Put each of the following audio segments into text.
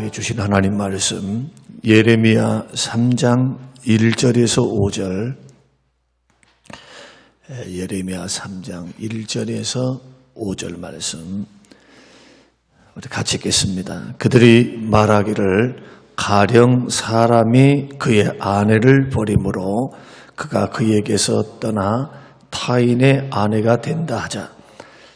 우리에게 주신 하나님 말씀 예레미야 3장 1절에서 5절 예레미야 3장 1절에서 5절 말씀 우리 같이 읽겠습니다. 그들이 말하기를 가령 사람이 그의 아내를 버림으로 그가 그에게서 떠나 타인의 아내가 된다 하자.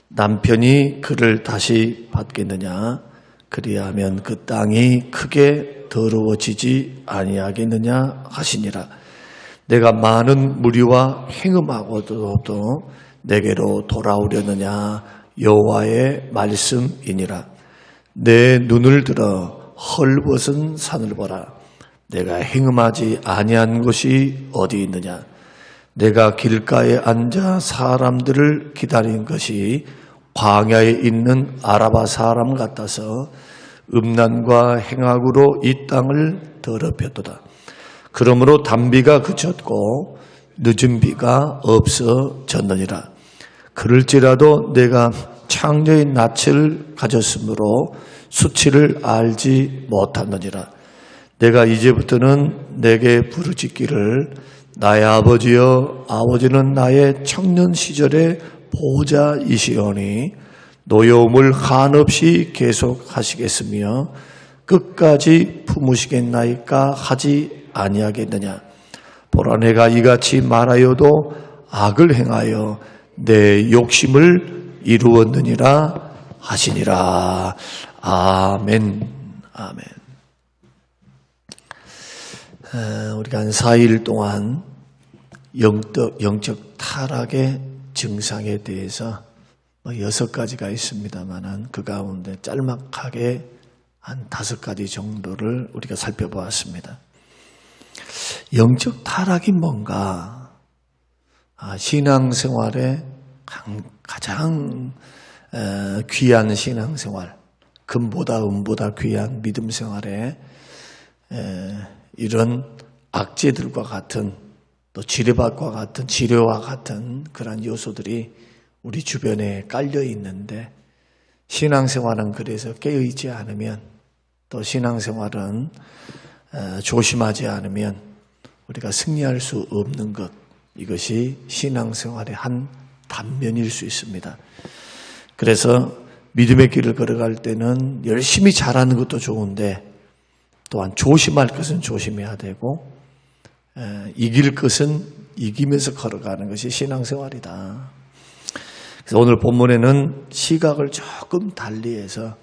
남편이 그를 다시 받겠느냐? 그리하면 그 땅이 크게 더러워지지 아니하겠느냐 하시니라. 내가 많은 무리와 행음하고도 내게로 돌아오려느냐? 여호와의 말씀이니라. 내 눈을 들어 헐벗은 산을 보라. 내가 행음하지 아니한 곳이 어디 있느냐? 내가 길가에 앉아 사람들을 기다린 것이 광야에 있는 아라바 사람 같아서 음란과 행악으로 이 땅을 더럽혔도다. 그러므로 단비가 그쳤고 늦은 비가 없어졌느니라. 그럴지라도 내가 창녀의 낯을 가졌으므로 수치를 알지 못하느니라. 내가 이제부터는 내게 부르짖기를 나의 아버지여, 아버지는 나의 청년 시절의 보호자이시오니 노여움을 한없이 계속하시겠으며 끝까지 품으시겠나이까 하지 아니하겠느냐. 보라, 내가 이같이 말하여도 악을 행하여 내 욕심을 이루었느니라 하시니라. 아멘. 아멘. 우리가 한 4일 동안 영적 타락의 증상에 대해서 6가지가 있습니다만 그 가운데 짤막하게 한 5가지 정도를 우리가 살펴보았습니다. 영적 타락이 뭔가? 신앙생활의 가장 귀한 신앙생활, 금보다 은보다 귀한 믿음생활에 이런 악재들과 같은 또 지뢰밭과 같은 지뢰와 같은 그런 요소들이 우리 주변에 깔려 있는데 신앙생활은 그래서 깨어있지 않으면 또 신앙생활은 조심하지 않으면 우리가 승리할 수 없는 것, 이것이 신앙생활의 한 단면일 수 있습니다. 그래서 믿음의 길을 걸어갈 때는 열심히 잘하는 것도 좋은데 또한 조심할 것은 조심해야 되고 이길 것은 이기면서 걸어가는 것이 신앙생활이다. 그래서 오늘 본문에는 시각을 조금 달리해서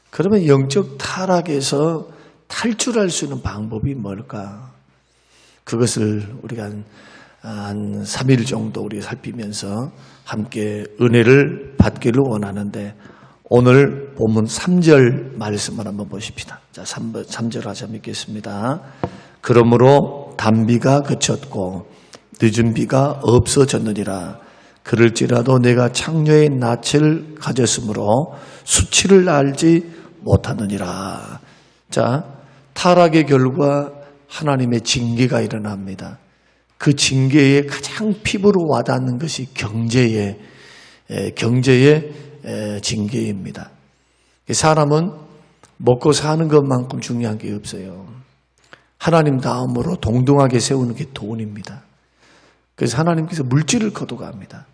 그러면 영적 타락에서 탈출할 수 있는 방법이 뭘까? 그것을 우리가 한 3일 정도 우리 살피면서 함께 은혜를 받기를 원하는데 오늘 본문 3절 말씀을 한번 보십시다. 자, 3절 하자 믿겠습니다. 그러므로 단비가 그쳤고 늦은 비가 없어졌느니라. 그럴지라도 내가 창녀의 낯을 가졌으므로 수치를 알지 못하느니라. 자, 타락의 결과 하나님의 징계가 일어납니다. 그 징계에 가장 피부로 와닿는 것이 경제의 징계입니다. 사람은 먹고 사는 것만큼 중요한 게 없어요. 하나님 다음으로 동등하게 세우는 게 돈입니다. 그래서 하나님께서 물질을 거둬갑니다.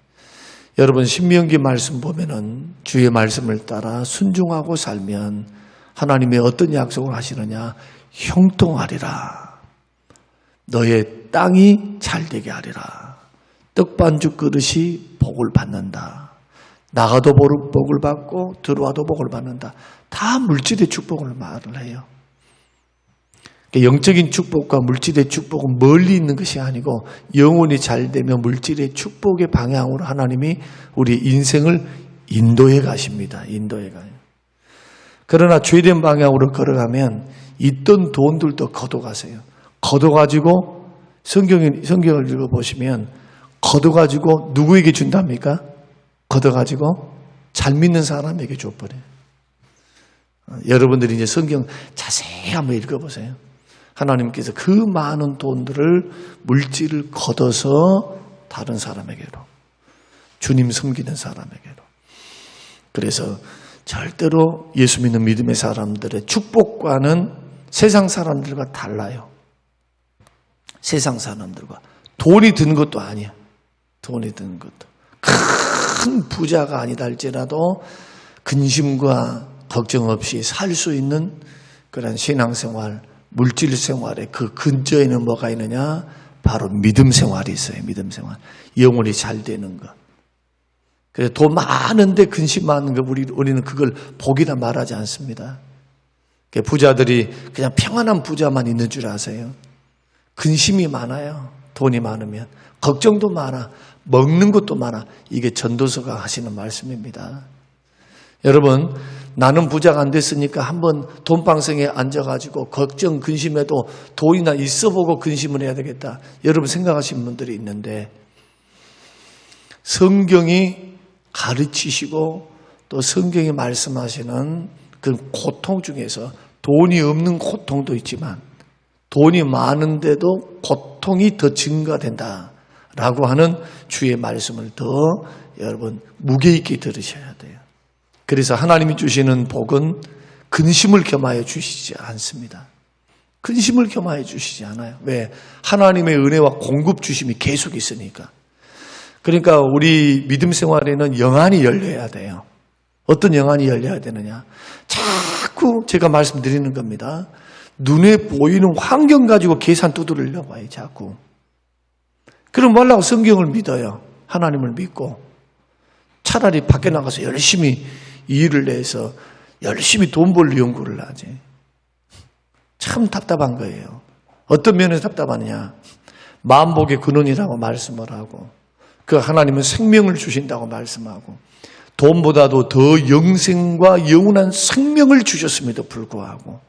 여러분 신명기 말씀 보면은 주의 말씀을 따라 순종하고 살면 하나님의 어떤 약속을 하시느냐? 형통하리라. 너의 땅이 잘되게 하리라. 떡반죽 그릇이 복을 받는다. 나가도 복을 받고 들어와도 복을 받는다. 다 물질의 축복을 말을 해요. 영적인 축복과 물질의 축복은 멀리 있는 것이 아니고 영혼이 잘 되면 물질의 축복의 방향으로 하나님이 우리 인생을 인도해 가십니다. 인도해 가요. 그러나 죄된 방향으로 걸어가면 있던 돈들도 걷어가세요. 걷어가지고 성경을 읽어보시면 걷어가지고 누구에게 준답니까? 걷어가지고 잘 믿는 사람에게 줘버려요. 여러분들이 이제 성경 자세히 한번 읽어보세요. 하나님께서 그 많은 돈들을 물질을 걷어서 다른 사람에게로, 주님 섬기는 사람에게로. 그래서 절대로 예수 믿는 믿음의 사람들의 축복과는 세상 사람들과 달라요. 세상 사람들과. 돈이 든 것도 아니야. 돈이 든 것도. 큰 부자가 아니다 할지라도 근심과 걱정 없이 살 수 있는 그런 신앙생활, 물질생활의 그 근저에는 뭐가 있느냐? 바로 믿음 생활이 있어요. 믿음 생활. 영혼이 잘 되는 것. 그래서 돈 많은데 근심 많은 거 우리는 그걸 복이라 말하지 않습니다. 부자들이 그냥 평안한 부자만 있는 줄 아세요? 근심이 많아요. 돈이 많으면. 걱정도 많아. 먹는 것도 많아. 이게 전도서가 하시는 말씀입니다. 여러분, 나는 부자가 안 됐으니까 한번 돈방석에 앉아가지고 걱정, 근심해도 돈이나 있어보고 근심을 해야 되겠다. 여러분 생각하시는 분들이 있는데 성경이 가르치시고 또 성경이 말씀하시는 그 고통 중에서 돈이 없는 고통도 있지만 돈이 많은데도 고통이 더 증가된다라고 하는 주의 말씀을 더 여러분 무게 있게 들으셔야 돼요. 그래서 하나님이 주시는 복은 근심을 겸하여 주시지 않습니다. 근심을 겸하여 주시지 않아요. 왜? 하나님의 은혜와 공급 주심이 계속 있으니까. 그러니까 우리 믿음 생활에는 영안이 열려야 돼요. 어떤 영안이 열려야 되느냐? 자꾸 제가 말씀드리는 겁니다. 눈에 보이는 환경 가지고 계산 두드리려고 해요. 자꾸. 그럼 뭐라고 성경을 믿어요. 하나님을 믿고. 차라리 밖에 나가서 열심히 일을 내서 열심히 돈 벌 연구를 하지. 참 답답한 거예요. 어떤 면에서 답답하느냐? 만복의 근원이라고 말씀을 하고 그 하나님은 생명을 주신다고 말씀하고 돈보다도 더 영생과 영원한 생명을 주셨음에도 불구하고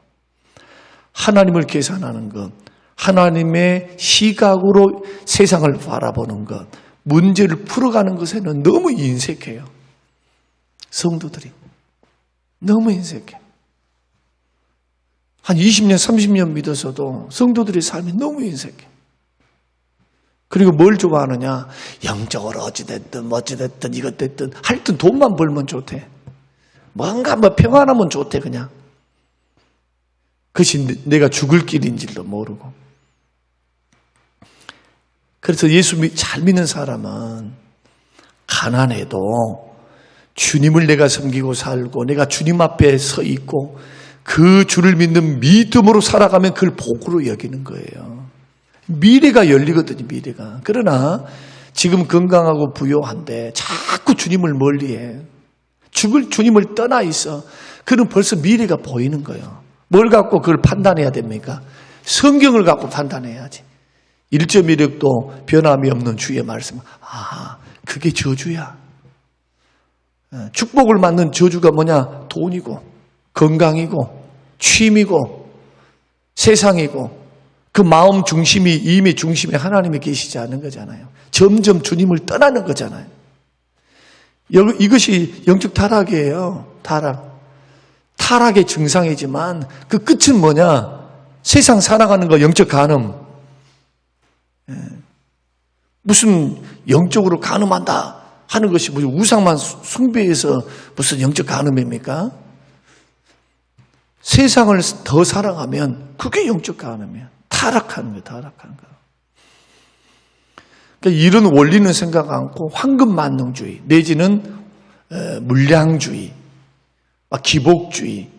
하나님을 계산하는 것, 하나님의 시각으로 세상을 바라보는 것, 문제를 풀어가는 것에는 너무 인색해요. 성도들이 너무 인색해. 한 20년, 30년 믿어서도 성도들의 삶이 너무 인색해. 그리고 뭘 좋아하느냐? 영적으로 어찌됐든 어찌됐든 이것 됐든 하여튼 돈만 벌면 좋대. 뭔가 평안하면 좋대 그냥. 그것이 내가 죽을 길인지도 모르고. 그래서 예수 잘 믿는 사람은 가난해도 주님을 내가 섬기고 살고 내가 주님 앞에 서 있고 그 주를 믿는 믿음으로 살아가면 그걸 복으로 여기는 거예요. 미래가 열리거든요. 미래가. 그러나 지금 건강하고 부유한데 자꾸 주님을 멀리해. 주님을 떠나 있어. 그럼 벌써 미래가 보이는 거예요. 뭘 갖고 그걸 판단해야 됩니까? 성경을 갖고 판단해야지. 1.16도 변함이 없는 주의 말씀. 아, 그게 저주야. 축복을 받는 저주가 뭐냐? 돈이고 건강이고 취미고 세상이고 그 마음 중심이 이미 중심에 하나님이 계시지 않은 거잖아요. 점점 주님을 떠나는 거잖아요. 이것이 영적 타락이에요. 타락의 증상이지만 그 끝은 뭐냐? 세상 살아가는 거 영적 간음. 무슨 영적으로 간음한다 하는 것이 무슨 우상만 숭배해서 무슨 영적 간음입니까? 세상을 더 사랑하면 그게 영적 간음이야. 타락하는 거야, 타락하는 거. 그러니까 이런 원리는 생각 않고 황금만능주의 내지는 물량주의, 기복주의.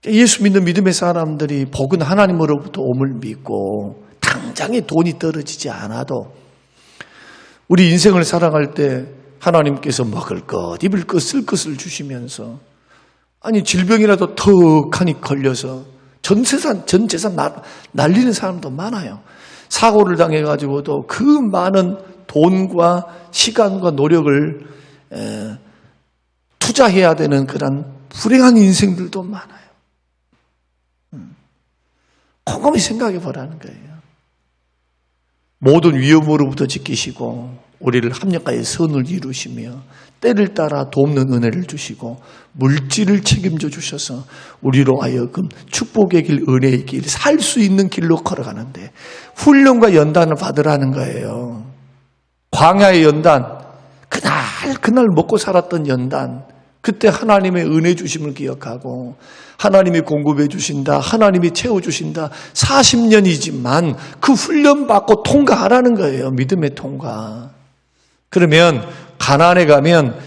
예수 믿는 믿음의 사람들이 복은 하나님으로부터 옴을 믿고 당장에 돈이 떨어지지 않아도 우리 인생을 살아갈 때 하나님께서 먹을 것, 입을 것, 쓸 것을 주시면서 아니 질병이라도 턱하니 걸려서 전 재산 날리는 사람도 많아요. 사고를 당해가지고도 그 많은 돈과 시간과 노력을 투자해야 되는 그런 불행한 인생들도 많아요. 곰곰이 생각해 보라는 거예요. 모든 위험으로부터 지키시고 우리를 합력하여 선을 이루시며 때를 따라 돕는 은혜를 주시고 물질을 책임져 주셔서 우리로 하여금 축복의 길, 은혜의 길, 살 수 있는 길로 걸어가는데 훈련과 연단을 받으라는 거예요. 광야의 연단, 그날 먹고 살았던 연단, 그때 하나님의 은혜 주심을 기억하고 하나님이 공급해 주신다, 하나님이 채워주신다. 40년이지만 그 훈련받고 통과하라는 거예요. 믿음의 통과. 그러면 가나안에 가면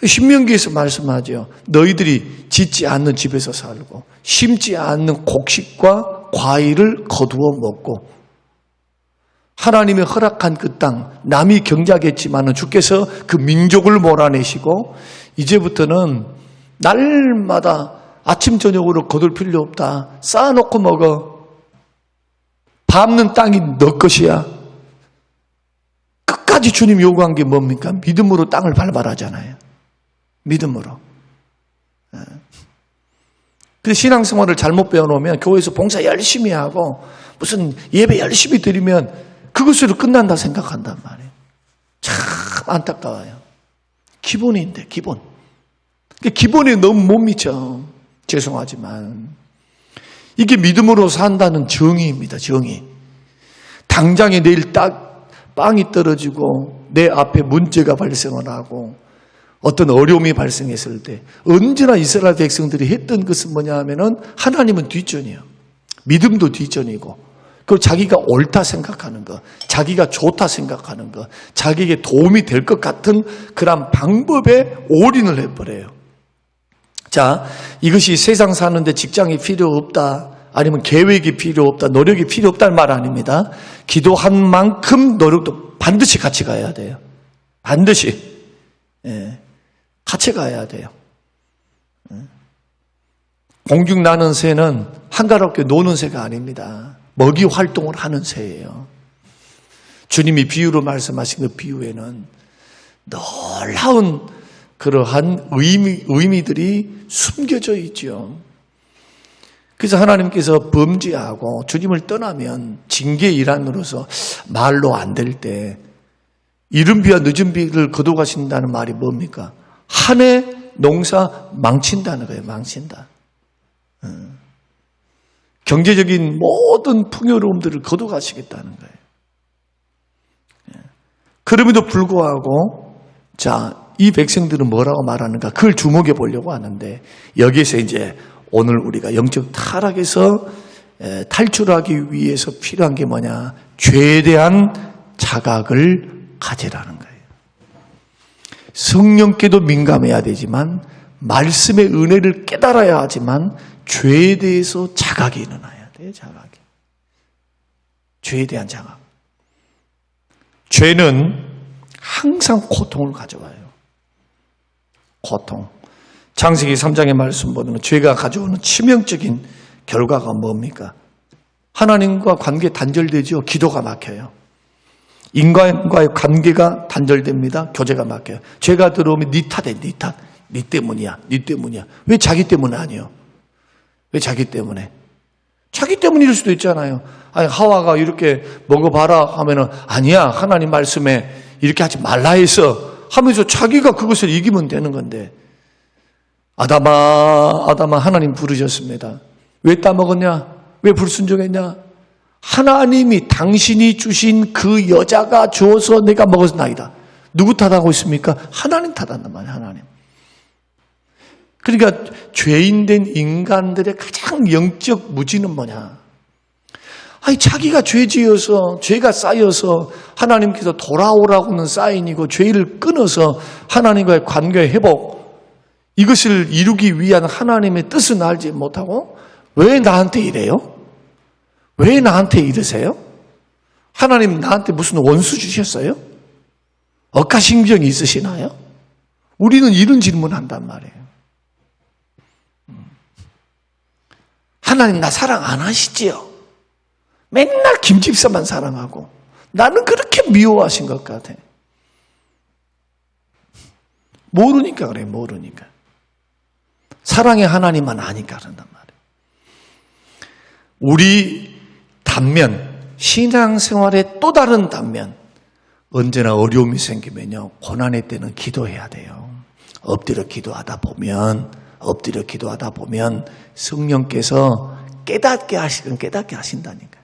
신명기에서 말씀하죠. 너희들이 짓지 않는 집에서 살고 심지 않는 곡식과 과일을 거두어 먹고 하나님이 허락한 그 땅, 남이 경작했지만 주께서 그 민족을 몰아내시고 이제부터는 날마다 아침 저녁으로 거둘 필요 없다. 쌓아놓고 먹어. 밟는 땅이 너 것이야. 끝까지 주님 요구한 게 뭡니까? 믿음으로 땅을 밟아라잖아요. 믿음으로. 그 신앙생활을 잘못 배워놓으면 교회에서 봉사 열심히 하고 무슨 예배 열심히 드리면 그것으로 끝난다 생각한단 말이에요. 참 안타까워요. 기본인데 기본. 기본에 너무 못 미쳐. 죄송하지만 이게 믿음으로 산다는 정의입니다. 정의. 당장에 내일 딱 빵이 떨어지고 내 앞에 문제가 발생을 하고 어떤 어려움이 발생했을 때 언제나 이스라엘 백성들이 했던 것은 뭐냐 하면은 하나님은 뒷전이에요. 믿음도 뒷전이고 그 자기가 옳다 생각하는 것, 자기가 좋다 생각하는 것, 자기에게 도움이 될 것 같은 그런 방법에 올인을 해버려요. 자, 이것이 세상 사는데 직장이 필요 없다, 아니면 계획이 필요 없다, 노력이 필요 없다는 말 아닙니다. 기도한 만큼 노력도 반드시 같이 가야 돼요. 반드시. 예, 같이 가야 돼요. 공중 나는 새는 한가롭게 노는 새가 아닙니다. 먹이 활동을 하는 새예요. 주님이 비유로 말씀하신 그 비유에는 놀라운 그러한 의미들이 숨겨져 있죠. 그래서 하나님께서 범죄하고 주님을 떠나면 징계의 일환으로서 말로 안 될 때 이른 비와 늦은 비를 거둬가신다는 말이 뭡니까? 한 해 농사 망친다는 거예요. 망친다. 경제적인 모든 풍요로움들을 거둬가시겠다는 거예요. 그럼에도 불구하고 이 백성들은 뭐라고 말하는가? 그걸 주목해 보려고 하는데 여기에서 이제 오늘 우리가 영적 타락에서 탈출하기 위해서 필요한 게 뭐냐? 죄에 대한 자각을 가지라는 거예요. 성령께도 민감해야 되지만 말씀의 은혜를 깨달아야 하지만 죄에 대해서 자각이 일어나야 돼요. 자각이. 죄에 대한 자각. 죄는 항상 고통을 가져와요. 고통. 창세기 3장의 말씀 보면 죄가 가져오는 치명적인 결과가 뭡니까? 하나님과 관계 단절되죠. 기도가 막혀요. 인간과의 관계가 단절됩니다. 교제가 막혀요. 죄가 들어오면 네 탓에 네 탓. 네 때문이야. 네 때문이야. 왜 자기 때문 아니에요? 왜 자기 때문에? 자기 때문일 수도 있잖아요. 아니, 하와가 이렇게 먹어봐라 하면은 아니야. 하나님 말씀에 이렇게 하지 말라 해서 하면서 자기가 그것을 이기면 되는 건데 아담아 하나님 부르셨습니다. 왜 따먹었냐? 왜 불순종했냐? 하나님이 당신이 주신 그 여자가 주어서 내가 먹었나이다. 누구 탓하고 있습니까? 하나님 탓한단 말이에요. 하나님. 그러니까 죄인된 인간들의 가장 영적 무지는 뭐냐? 아니 자기가 죄지어서 죄가 쌓여서 하나님께서 돌아오라고는 사인이고 죄를 끊어서 하나님과의 관계 회복 이것을 이루기 위한 하나님의 뜻은 알지 못하고 왜 나한테 이래요? 왜 나한테 이러세요? 하나님 나한테 무슨 원수 주셨어요? 억가심정이 있으시나요? 우리는 이런 질문한단 말이에요. 하나님 나 사랑 안 하시지요? 맨날 김 집사만 사랑하고 나는 그렇게 미워하신 것 같아. 모르니까 그래. 모르니까. 사랑의 하나님만 아니까 그런단 말이에요. 우리 단면, 신앙생활의 또 다른 단면, 언제나 어려움이 생기면요, 고난의 때는 기도해야 돼요. 엎드려 기도하다 보면 성령께서 깨닫게 하신다니까.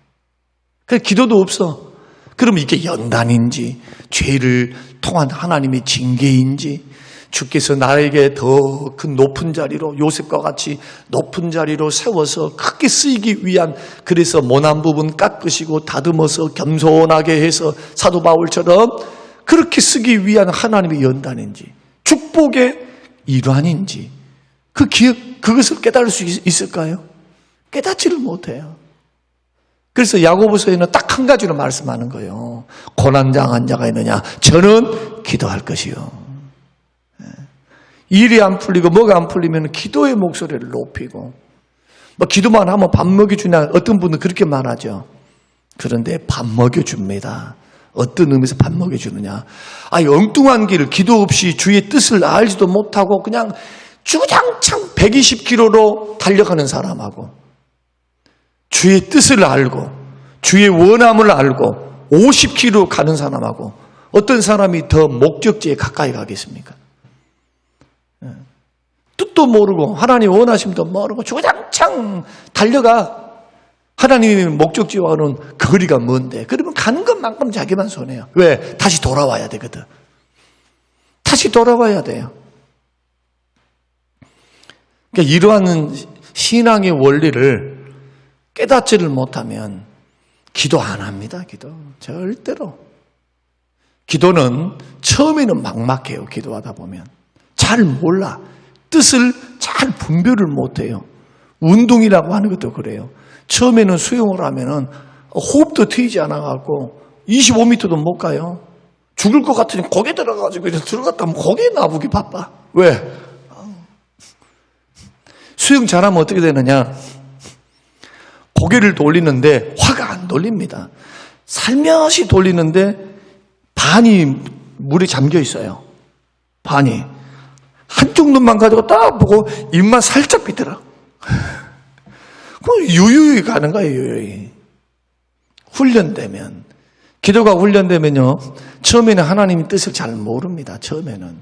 그래서 기도도 없어. 그럼 이게 연단인지, 죄를 통한 하나님의 징계인지, 주께서 나에게 더 큰 높은 자리로, 요셉과 같이 높은 자리로 세워서 크게 쓰이기 위한, 그래서 모난 부분 깎으시고 다듬어서 겸손하게 해서 사도 바울처럼 그렇게 쓰기 위한 하나님의 연단인지, 축복의 일환인지, 그것을 깨달을 수 있을까요? 깨닫지를 못해요. 그래서 야고보서에는 딱 한 가지로 말씀하는 거예요. 고난당한 자가 있느냐? 저는 기도할 것이요. 일이 안 풀리고 뭐가 안 풀리면 기도의 목소리를 높이고, 뭐 기도만 하면 밥 먹여주냐? 어떤 분은 그렇게 말하죠. 그런데 밥 먹여줍니다. 어떤 의미에서 밥 먹여주느냐? 엉뚱한 길을 기도 없이 주의 뜻을 알지도 못하고 그냥 주장창 120km로 달려가는 사람하고, 주의 뜻을 알고 주의 원함을 알고 50km 가는 사람하고, 어떤 사람이 더 목적지에 가까이 가겠습니까? 뜻도 모르고 하나님 원하심도 모르고 주장창 달려가. 하나님의 목적지와는 거리가 먼데, 그러면 가는 것만큼 자기만 손해요. 왜? 다시 돌아와야 되거든. 다시 돌아와야 돼요. 그러니까 이러한 신앙의 원리를 깨닫지를 못하면 기도 안 합니다. 기도 절대로. 기도는 처음에는 막막해요. 기도하다 보면 잘 몰라. 뜻을 잘 분별을 못해요. 운동이라고 하는 것도 그래요. 처음에는 수영을 하면은 호흡도 트이지 않아갖고 25m도 못 가요. 죽을 것 같으니 거기에 들어가가지고 이제 들어갔다 하면 거기에 나보기 바빠. 왜? 수영 잘하면 어떻게 되느냐? 고개를 돌리는데 화가 안 돌립니다. 살며시 돌리는데 반이 물에 잠겨 있어요. 반이. 한쪽 눈만 가지고 딱 보고 입만 살짝 비더라. 그럼 유유히 가는 거예요. 유유히. 훈련되면. 기도가 훈련되면요, 처음에는 하나님의 뜻을 잘 모릅니다. 처음에는.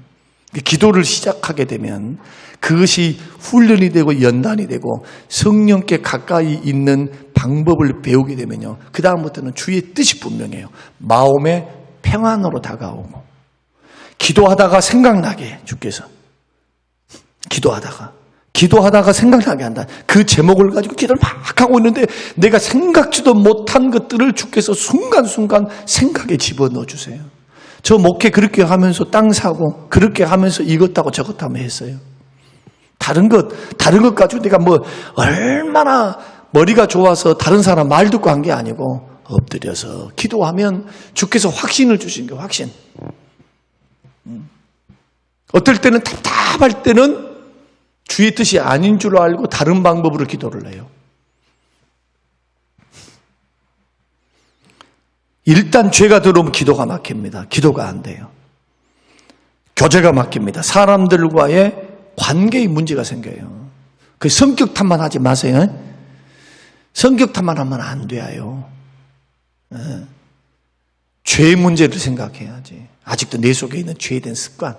기도를 시작하게 되면 그것이 훈련이 되고 연단이 되고 성령께 가까이 있는 방법을 배우게 되면요, 그 다음부터는 주의 뜻이 분명해요. 마음의 평안으로 다가오고, 기도하다가 생각나게 주께서, 기도하다가 생각나게 한다. 그 제목을 가지고 기도를 막 하고 있는데 내가 생각지도 못한 것들을 주께서 순간순간 생각에 집어넣어 주세요. 저 목회 그렇게 하면서 땅 사고, 그렇게 하면서 이것 하고 저것 하며 했어요. 다른 것 가지고 내가 뭐 얼마나 머리가 좋아서 다른 사람 말 듣고 한 게 아니고, 엎드려서 기도하면 주께서 확신을 주신 거예요. 확신. 어떨 때는 답답할 때는 주의 뜻이 아닌 줄 알고 다른 방법으로 기도를 해요. 일단 죄가 들어오면 기도가 막힙니다. 기도가 안 돼요. 교제가 막힙니다. 사람들과의 관계의 문제가 생겨요. 그 성격 탓만 하지 마세요. 성격 탓만 하면 안 돼요. 죄의 문제를 생각해야지. 아직도 내 속에 있는 죄된 습관,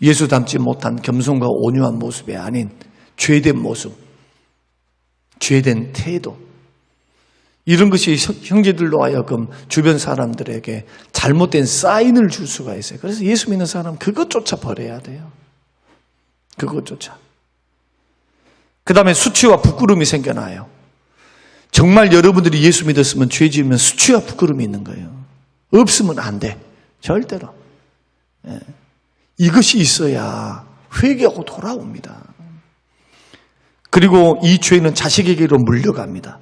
예수 닮지 못한 겸손과 온유한 모습이 아닌 죄된 모습, 죄된 태도, 이런 것이 형제들로 하여금 주변 사람들에게 잘못된 사인을 줄 수가 있어요. 그래서 예수 믿는 사람 그것조차 버려야 돼요. 그것조차. 그 다음에 수치와 부끄러움이 생겨나요. 정말 여러분들이 예수 믿었으면 죄 지으면 수치와 부끄러움이 있는 거예요. 없으면 안 돼. 절대로. 이것이 있어야 회개하고 돌아옵니다. 그리고 이 죄는 자식에게로 물려갑니다.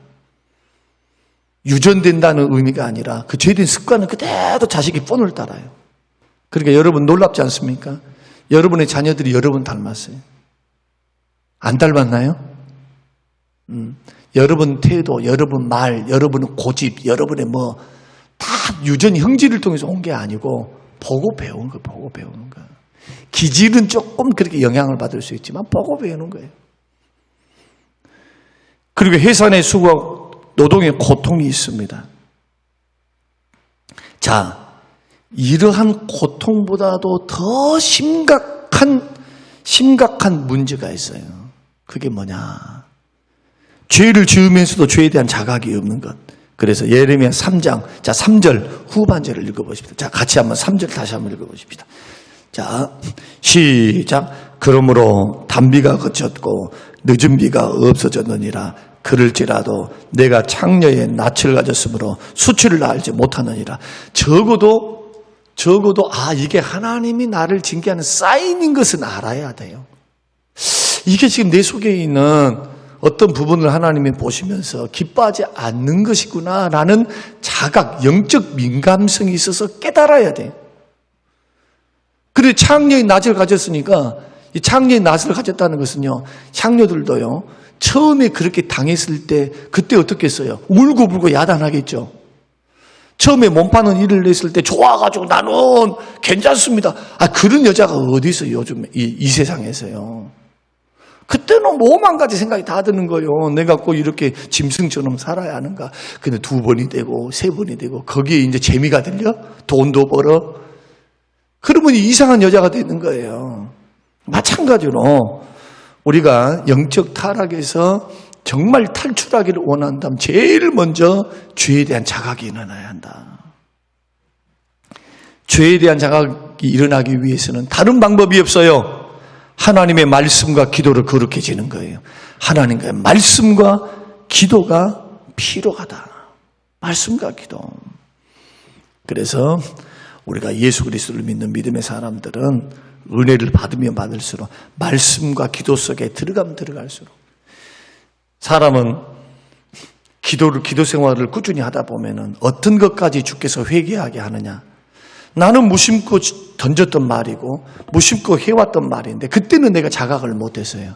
유전된다는 의미가 아니라 그 죄된 습관은 그대로 자식이 폰을 따라요. 그러니까 여러분 놀랍지 않습니까? 여러분의 자녀들이 여러분 닮았어요. 안 닮았나요? 여러분 태도, 여러분 말, 여러분의 고집, 여러분의 다 유전 형질을 통해서 온 게 아니고 보고 배운 거, 보고 배우는 거. 기질은 조금 그렇게 영향을 받을 수 있지만 보고 배우는 거예요. 그리고 해산의 수고, 노동의 고통이 있습니다. 자, 이러한 고통보다도 더 심각한 문제가 있어요. 그게 뭐냐? 죄를 지으면서도 죄에 대한 자각이 없는 것. 그래서 예레미야 3장, 자 3절 후반절을 읽어보십시다. 자, 같이 한번 3절 다시 한번 읽어보십시다. 자, 시작. 그러므로 단비가 그쳤고 늦은 비가 없어졌느니라. 그럴지라도 내가 창녀의 낯을 가졌으므로 수치를 알지 못하느니라. 적어도 이게 하나님이 나를 징계하는 사인인 것은 알아야 돼요. 이게 지금 내 속에 있는 어떤 부분을 하나님이 보시면서 기뻐하지 않는 것이구나라는 자각, 영적 민감성이 있어서 깨달아야 돼요. 그래 창녀의 낯을 가졌으니까 이 창녀의 낯을 가졌다는 것은요, 창녀들도요, 처음에 그렇게 당했을 때 그때 어떻겠어요? 울고불고 야단하겠죠. 처음에 몸파는 일을 냈을 때 좋아가지고 나는 괜찮습니다. 그런 여자가 어디 있어요, 요즘 이 세상에서요. 그때는 뭐 5만 가지 생각이 다 드는 거예요. 내가 꼭 이렇게 짐승처럼 살아야 하는가. 근데 2번이 되고 3번이 되고 거기에 이제 재미가 들려? 돈도 벌어? 그러면 이상한 여자가 되는 거예요. 마찬가지로 우리가 영적 타락에서 정말 탈출하기를 원한다면 제일 먼저 죄에 대한 자각이 일어나야 한다. 죄에 대한 자각이 일어나기 위해서는 다른 방법이 없어요. 하나님의 말씀과 기도를 거룩해지는 거예요. 하나님과의 말씀과 기도가 필요하다. 말씀과 기도. 그래서 우리가 예수 그리스도를 믿는 믿음의 사람들은 은혜를 받으면 받을수록 말씀과 기도 속에 들어가면 들어갈수록 사람은 기도 생활을 꾸준히 하다 보면은 어떤 것까지 주께서 회개하게 하느냐. 나는 무심코 던졌던 말이고 무심코 해왔던 말인데 그때는 내가 자각을 못했어요.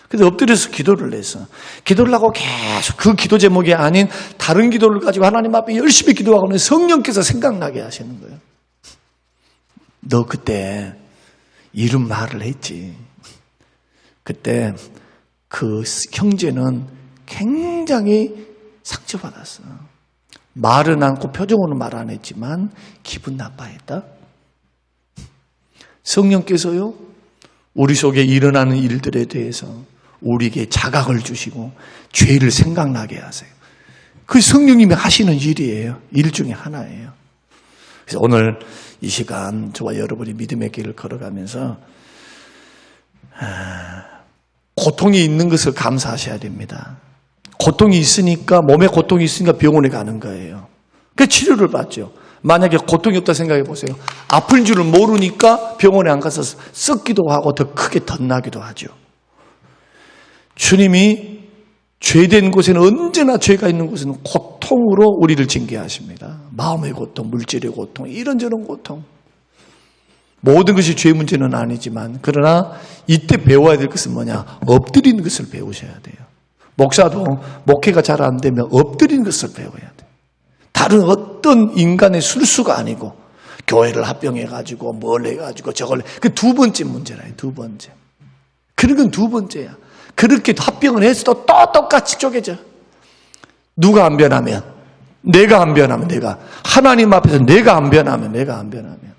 그래서 엎드려서 기도를 해서 기도를 하고 계속 그 기도 제목이 아닌 다른 기도를 가지고 하나님 앞에 열심히 기도하고는 성령께서 생각나게 하시는 거예요. 너 그때 이런 말을 했지. 그때 그 형제는 굉장히 상처받았어. 말은 않고 표정으로는 말 안 했지만 기분 나빠했다. 성령께서요, 우리 속에 일어나는 일들에 대해서 우리에게 자각을 주시고 죄를 생각나게 하세요. 그 성령님이 하시는 일이에요. 일 중에 하나예요. 그래서 오늘 이 시간 저와 여러분이 믿음의 길을 걸어가면서 고통이 있는 것을 감사하셔야 됩니다. 고통이 있으니까, 몸에 고통이 있으니까 병원에 가는 거예요. 그 치료를 받죠. 만약에 고통이 없다 생각해 보세요. 아픈 줄을 모르니까 병원에 안 가서 썩기도 하고 더 크게 덧나기도 하죠. 주님이 죄된 곳에는 언제나 죄가 있는 곳에는 고통으로 우리를 징계하십니다. 마음의 고통, 물질의 고통, 이런저런 고통. 모든 것이 죄 문제는 아니지만 그러나 이때 배워야 될 것은 뭐냐? 엎드리는 것을 배우셔야 돼요. 목사도 목회가 잘 안 되면 엎드리는 것을 배워야 돼요. 다른 어떤 인간의 술수가 아니고 교회를 합병해가지고 뭘 해가지고 저걸 그 2번째 문제라요. 2번째. 그런 건 2번째야. 그렇게 합병을 했어도 또 똑같이 쪼개져. 누가 안 변하면 내가 안 변하면 내가 하나님 앞에서 내가 안 변하면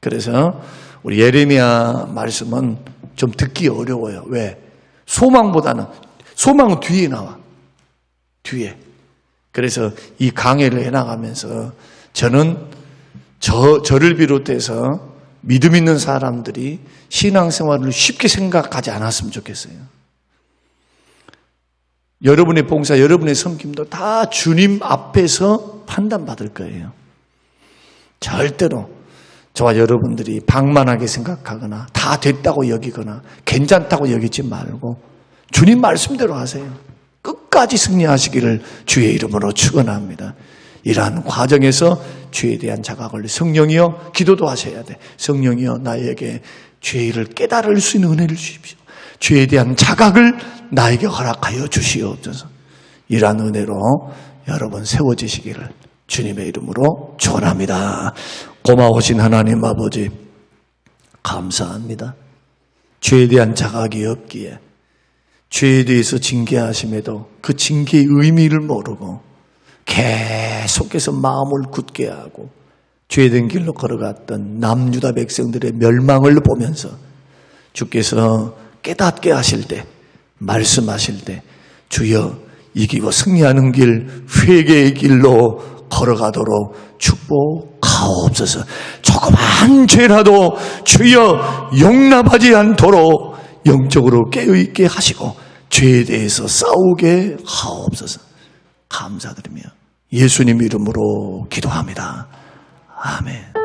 그래서 우리 예레미야 말씀은 좀 듣기 어려워요. 왜? 소망은 뒤에 나와. 뒤에. 그래서 이 강해를 해나가면서 저는 저를 비롯해서 믿음 있는 사람들이 신앙생활을 쉽게 생각하지 않았으면 좋겠어요. 여러분의 봉사, 여러분의 섬김도 다 주님 앞에서 판단받을 거예요. 절대로 저와 여러분들이 방만하게 생각하거나 다 됐다고 여기거나 괜찮다고 여기지 말고 주님 말씀대로 하세요. 끝까지 승리하시기를 주의 이름으로 축원합니다. 이러한 과정에서 죄에 대한 자각을 성령이여 기도도 하셔야 돼. 성령이여 나에게 죄를 깨달을 수 있는 은혜를 주십시오. 죄에 대한 자각을 나에게 허락하여 주시옵소서. 이러한 은혜로 여러분 세워지시기를 주님의 이름으로 축원합니다. 고마우신 하나님 아버지 감사합니다. 죄에 대한 자각이 없기에 죄에 대해서 징계하심에도 그 징계의 의미를 모르고 계속해서 마음을 굳게 하고 죄된 길로 걸어갔던 남유다 백성들의 멸망을 보면서 주께서 깨닫게 하실 때 말씀하실 때 주여 이기고 승리하는 길 회개의 길로 걸어가도록 축복하옵소서. 조그만 죄라도 주여 용납하지 않도록 영적으로 깨어있게 하시고 죄에 대해서 싸우게 하옵소서. 감사드리며 예수님 이름으로 기도합니다. 아멘.